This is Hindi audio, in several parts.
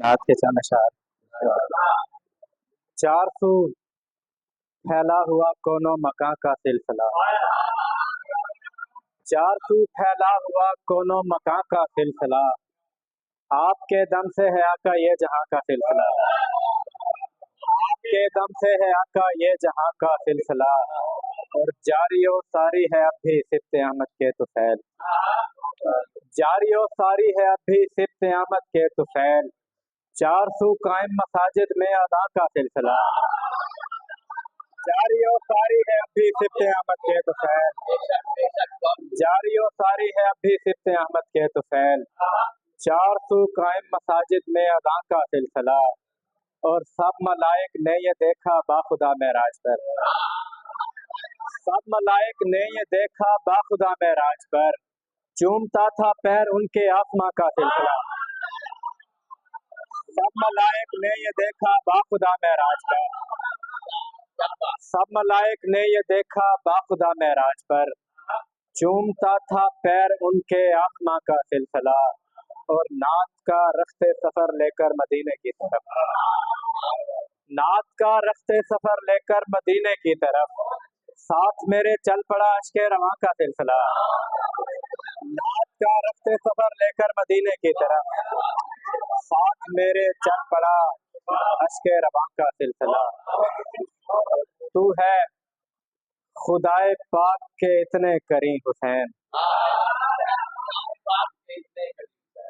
नात के चंद अशार। चार सू फैला हुआ कोनो मकां का सिलसिला, चार सू फैला हुआ कोनो मकां का सिलसिला, आपके दम से है आका ये जहां का सिलसिला, आपके दम से है आका ये जहां का सिलसिला, और जारी और सारी है अब भी सिफ्त अहमद के तुफैल, जारी और सारी है अब भी सिफ्त अहमद के तुफैल, चार सू कायम मसाजिद में अदा का सिलसिला, जारी और सारी है अब भी सिफ्त अहमद के तुफैल, जारी और सारी है अब भी सिफ्त अहमद के तुफैल, चार सू कायम मसाजिद में अदा का सिलसिला, और सब मलाइक ने ये देखा बाखुदा मेराज पर, सब मलाइक ने ये देखा बाखुदा मेराज पर, चूमता था पैर उनके आसमां का सिलसिला, सब मलाइक ने ये देखा बाखुदा मेराज पर, सब मलाइक ने ये देखा बाखुदा मेराज पर, चूमता था पैर उनके आसमां का सिलसिला, और नात का रफ्ते सफर लेकर मदीने की तरफ, नात का रफ्ते सफर लेकर मदीने की तरफ, साथ मेरे चल पड़ा अश्के रवां का सिलसिला, नात का रफ्ते सफर लेकर मदीने की तरफ, साथ मेरे चल पड़ा अश्के रवां का सिलसिला, तू है खुदाए पाक के इतने करी हुसैन,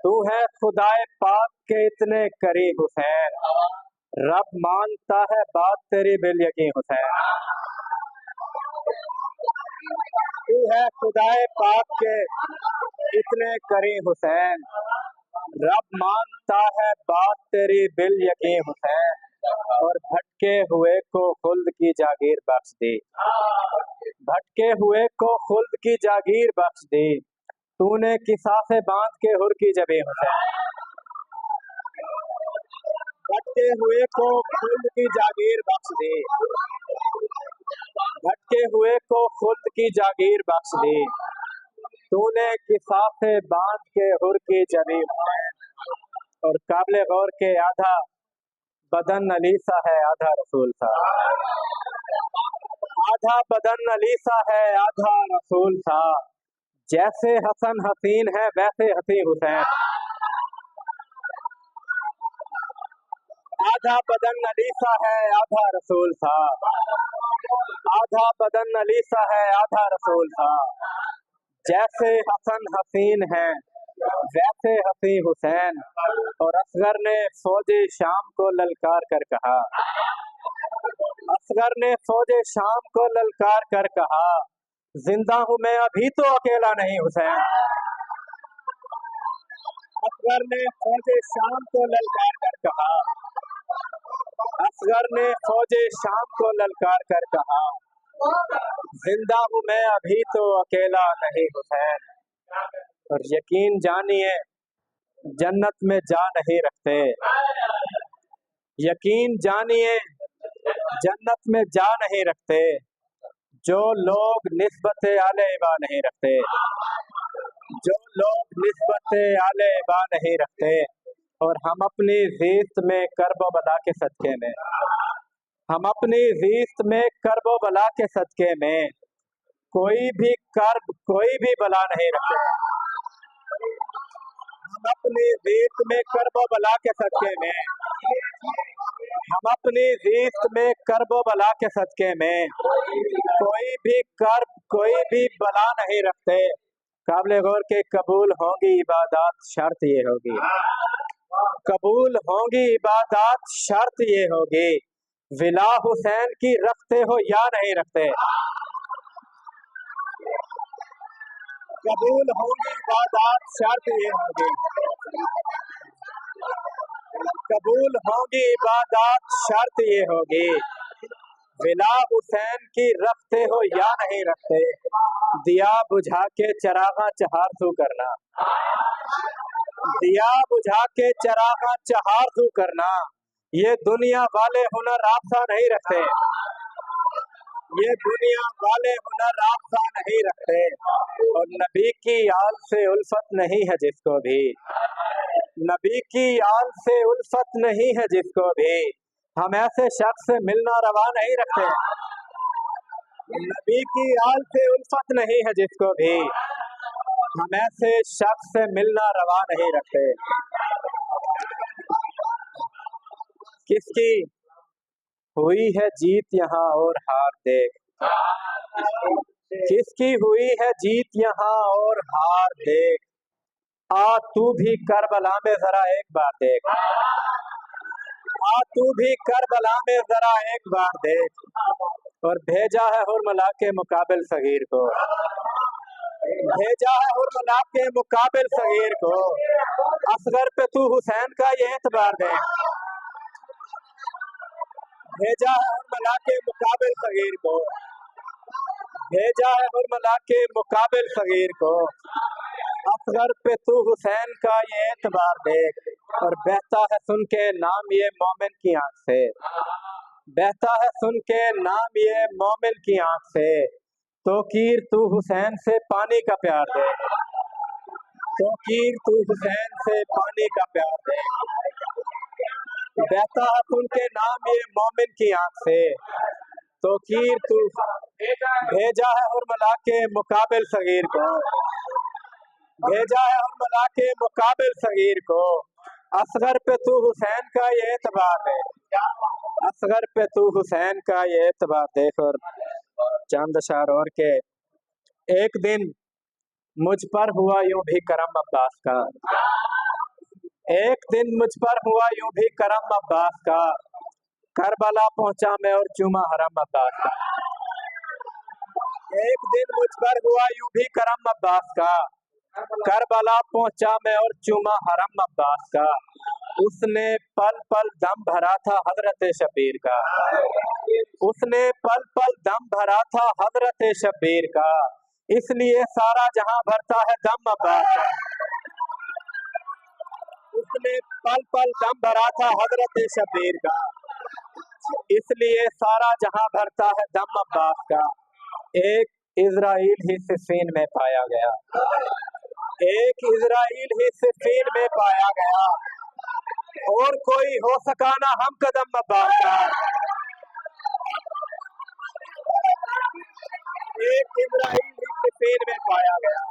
तू है खुदाए पाक के इतने करी हुसैन, रब मानता है बात तेरी बिल यकीन हुसैन, तू है खुदाए पाक के इतने करी हुसैन, रब मानता है बात तेरी बिल यकीन हुसैन, और भटके हुए को खुल्द की जागीर बख्श दी, भटके हुए को खुल्द की जागीर बख्श दी, तूने किसा से बांध के हुर की जबी हुसैन, भटके हुए को खुल्द की जागीर बख्श दी, भटके हुए को खुल्द की जागीर बख्श दी, तूने किसा से बांध के हुर की जबी हुसैन, और काबिल गौर के आधा बदन अली सा है आधा रसूल सा, आधा बदन अली सा है आधा रसूल सा, जैसे हसन हसीन है वैसे हसी हुसैन, आधा बदन अली सा है आधा रसूल सा, आधा बदन अली सा है आधा रसूल सा, जैसे हसन हसीन है वैसे हसी हुसैन, और असगर ने फौजे शाम को ललकार कर कहा, असगर ने फौजे शाम को ललकार कर कहा, जिंदा हूं मैं अभी तो अकेला नहीं हुसैन, असगर ने फौजे शाम को ललकार कर कहा, असगर ने फौजे शाम को ललकार कर कहा, जिंदा हूं मैं अभी तो अकेला नहीं हुसैन, और यकीन जानिए जन्नत में जा नहीं रखते, यकीन जानिए जन्नत में जा नहीं रखते, जो लोग निस्बत आले इबा नहीं रखते, जो लोग निस्बत आले इबा नहीं रखते, और हम अपनी ज़ीस्त में करबो बला के सदके में, हम अपनी ज़ीस्त में करबो बला के सदके में कोई भी कर्ब कोई भी बला नहीं रखते, हम अपनी ज़ीस्त में करबो बला के सदके में, हम अपनी ज़ीस्त में करबो बला के सदके में कोई भी कर्ब कोई भी बला नहीं रखते, काबिल गौर के कबूल होंगी इबादत शर्त ये होगी, कबूल होंगी इबादत शर्त ये होगी, विला हुसैन की रखते हो या नहीं रखते, कबूल होंगी इबादत शर्त ये होगी, कबूल होंगी इबादत शर्त ये होगी, विला हुसैन की रखते हो या नहीं रखते, दिया बुझा के चरागा चहार तू करना, दिया बुझा के चरागा चहार तू करना, ये दुनिया वाले हुनर आपसा नहीं रखते, ये दुनिया वाले हुनर आपसा नहीं रखते, और नबी की आल से उल्फत नहीं है जिसको भी, नबी की आल से उल्फत नहीं है जिसको भी, हम ऐसे शख्स से मिलना रवा नहीं रखते। नबी की आल से उल्फत नहीं है जिसको भी, हम ऐसे शख्स से मिलना रवा नहीं रखते। किसकी हुई है जीत यहाँ और हार देख, किसकी हुई है जीत यहाँ और हार देख, आ तू भी करबला में जरा एक बार देख, आ तू भी करबला में जरा एक बार देख, और भेजा है हुरमला के मुकाबिल सगीर को, भेजा है हुरमला के मुकाबिल सगीर को, असगर पे तू हुसैन का ये एतबार दे, भेजा है हुरमला के मुकाबिल सगीर को, भेजा है हुरमला के मुकाबिल सगीर को, असगर पे तू हुसैन का ये एतबार देख, और बहता है सुन के नाम ये मोमिन की आंख से, बहता है सुन के नाम ये मोमिन की आंख से, तोकीर तू हुसैन से पानी का प्यार दे, तोकीर तू हुसैन से पानी का प्यार दे, बहता है सुन के नाम ये मोमिन की आंख से, तोकीर तू भेजा है हुरमला के मुकाबिल सगीर को, भेजा है हुरमला के मुकाबिल सगीर को, असगर पे तू हुसैन का ये एतबार दे, असगर पे तू हुसैन का ये एतबार देख। और चंद अशार और के, एक दिन मुझ पर हुआ यूं भी करम अब्बास का, एक दिन मुझ पर हुआ यूं भी करम अब्बास का, करबला पहुंचा मैं और चूमा हरम अब्बास का, एक दिन मुझ पर हुआ यूं भी करम अब्बास का, करबला पहुंचा मैं और चूमा हरम अब्बास का, उसने पल पल दम भरा था हजरत शबीर का, उसने पल पल दम भरा था हजरत शबीर का, इसलिए सारा जहां भरता है दम अब्बास का, उसने पल पल दम भरा था हजरत शबीर का, इसलिए सारा जहां भरता है दम अब्बास का। एक इजराइल ही सिफीन में पाया गया, एक इजराइल ही सिफीन में पाया गया, और कोई हो सका ना हम कदम अब्बास का, एक इजराइल ही सिफीन में पाया गया,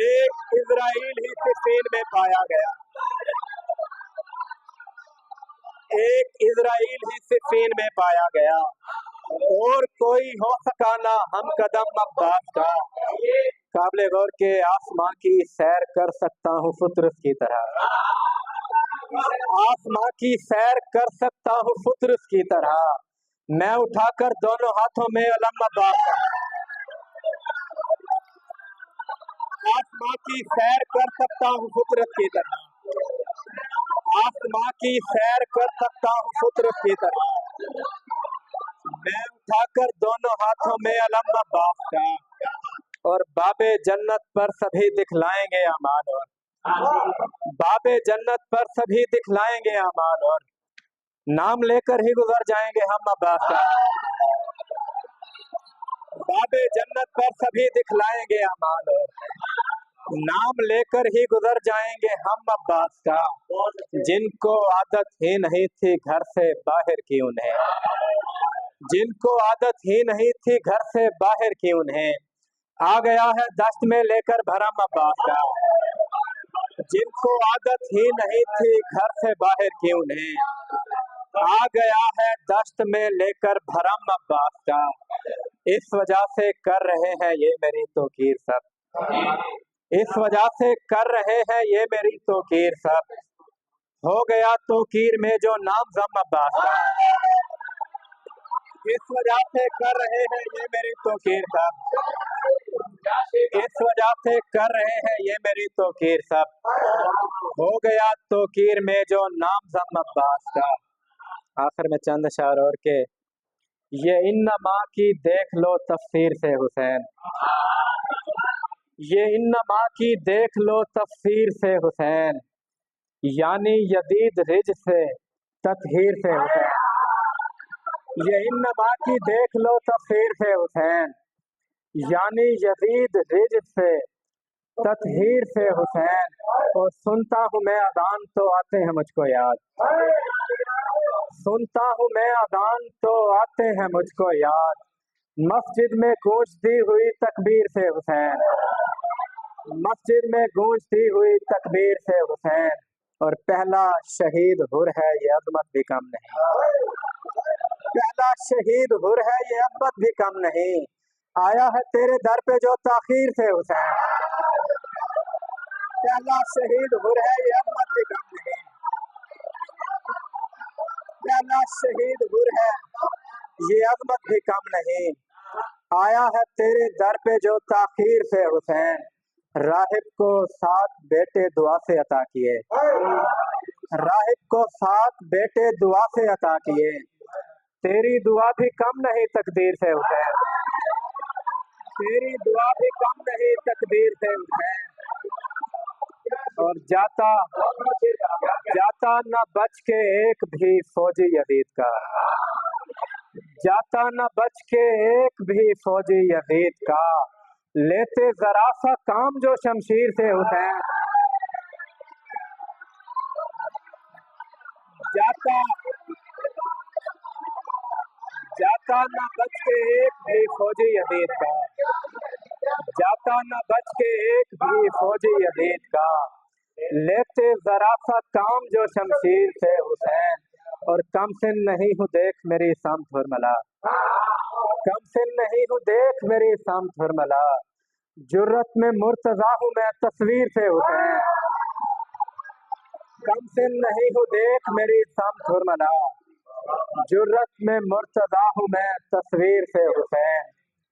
एक इजराइल ही सिफीन में पाया गया, एक इजराइल ही सिफीन में पाया गया, और कोई हो सका ना हम कदम अब्बास का। काबिल गौर के आसमां की सैर कर सकता हूँ फुतरत की तरह, आसमां की सैर कर सकता हूँ फुतरत की तरह, मैं उठाकर दोनों हाथों में अलम अब्बास का, आसमां की सैर कर सकता हूँ फुतरत की तरह, आसमां की सैर कर सकता हूँ फुतरत की तरह, मैं उठाकर दोनों हाथों में अलम अब्बास का, और बाबे जन्नत पर सभी दिखलाएंगे अमाल, और बाबे जन्नत पर सभी दिखलाएंगे अमाल, और नाम लेकर ही गुजर जाएंगे हम अब्बास का, बाबे जन्नत पर सभी दिखलाएंगे अमाल, और नाम लेकर ही गुजर जाएंगे हम अब्बास का, जिनको आदत ही नहीं थी घर से बाहर की उन्हें, जिनको आदत ही नहीं थी घर से बाहर की उन्हें, आ गया है दस्त में लेकर भरम अब्बास का, जिनको आदत ही नहीं थी घर से बाहर की उन्हें, आ गया है दस्त में लेकर भरम अब्बास का, इस वजह से कर रहे हैं ये मेरी तौकीर सब, इस वजह से कर रहे हैं ये मेरी तौकीर सब, हो गया तौकीर में जो नाम जम अब्बास का, इस वजह से कर रहे हैं ये मेरी तौकीर सब, इस वजह से कर रहे हैं ये मेरी तौकीर सब, हो गया तौकीर में जो नाम जम अब्बास का। आखिर में चंद अशार और के, ये इन्नमा की देख लो तफसीर से हुसैन, ये इन्नमा की देख लो तफसीर से हुसैन, यानी यदीद रिज से ततहीर से हुसैन, ये इन नमा की देख लो तफसीर से हुसैन, यानी यजीद रिज से ततहीर से हुसैन। और सुनता हूँ मैं अदान तो आते हैं मुझको याद, सुनता हूँ मैं अदान तो आते हैं मुझको याद। मस्जिद में गूंजती हुई तकबीर से हुसैन, मस्जिद में गूंजती हुई तकबीर से हुसैन। और पहला शहीद हुर है ये अजमत भी कम नहीं, पहला शहीद हुर है ये अजमत भी कम नहीं। आया है तेरे दर पे जो ताखीर से हुसैन, पहला शहीद हुर है ये अजमत भी कम नहीं, पहला शहीद हुर है ये अजमत भी कम नहीं। आया है तेरे दर पे जो ताखीर से हुसैन। राहिब को 7 बेटे दुआ से अता किए, राहिब को 7 बेटे दुआ से अता किए। तेरी दुआ भी कम नहीं तकदीर से हुसैन, तेरी दुआ भी कम नहीं तकदीर से हुसैन। और जाता जाता न बच के एक भी फौजी यजीद का, जाता न बच के एक भी फौजी यजीद का। लेते जरा सा काम जो शमशीर से हुसैन, जाता जाता न बच के एक भी फौजी यजीद का, जाता न बच के एक भी फौजी यजीद का। लेते जरा सा काम जो शमशीर से हुसैन। और कम सिन नहीं हूँ देख मेरी सामत हुरमला, कम सिन नहीं हूँ देख मेरी सामत हुरमला। जुर्रत में मुर्तजा हूँ मैं तस्वीर से हुसैन, कम सिन नहीं हूँ देख मेरी सामत हुरमला। जुर्रत में मुर्तजा हूँ मैं तस्वीर से हुसैन।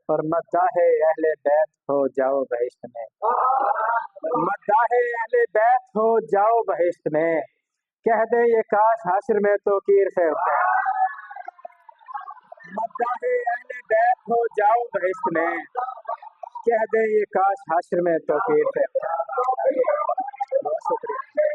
और मद्दाहे अहले बैत हो जाओ बहिश्त में, मद्दाहे अहले बैत हो जाओ बहिश्त में। कह दे ये काश हश्र में तो कीर से हुसैन, मद्दाहे अहले बैत हो जाओ बहिश्त में। कह दे ये काश हश्र में तो कीर से।